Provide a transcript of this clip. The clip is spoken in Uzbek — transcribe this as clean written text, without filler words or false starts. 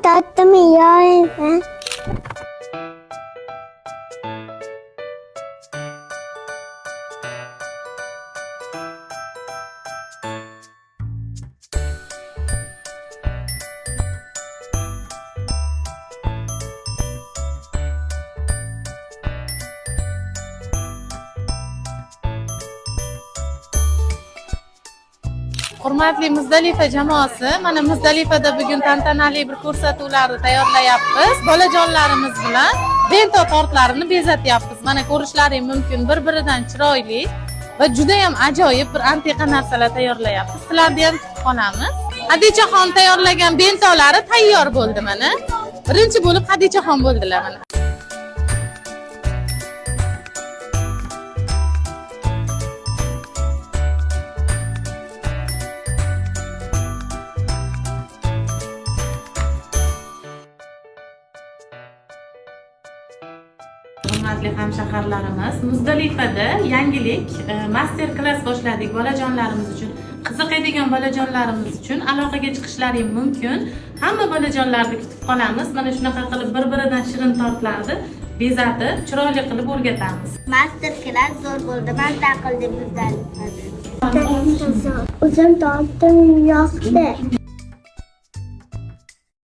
Tatlımı yiyorum. Hurmatli Muzdalifa jamoasi, mana Muzdalifada bugun tantanali bir ko'rsatuvlarni tayyorlayapmiz. Bolajonlarimiz bilan bento tortlarini bezatyapmiz. Mana ko'rishlaring mumkin, bir-biridan chiroyli va juda ham ajoyib bir antiqa narsalar tayyorlayapmiz. Sizlarni ham kutib qolamiz. Hadichaxon tayyorlagan bentolari tayyor bo'ldi mana. Birinchi bo'lib Hadichaxon bo'ldilar mana. Hurmatli hamshaharlarimiz, Muzdalifada yangilik master klass boshladik bolajonlarimiz uchun. Qiziqadigan bolajonlarimiz uchun aloqaga chiqishlaring mumkin. Hamma bolajonlarni kutib qolamiz. Mana shunaqa qilib bir-biridan shirin tortlarni bezatib, chiroyli qilib o'rgatamiz. Master class zo'r bo'ldi. Maza qildim Muzdalifada. O'zim tortim yoqdi.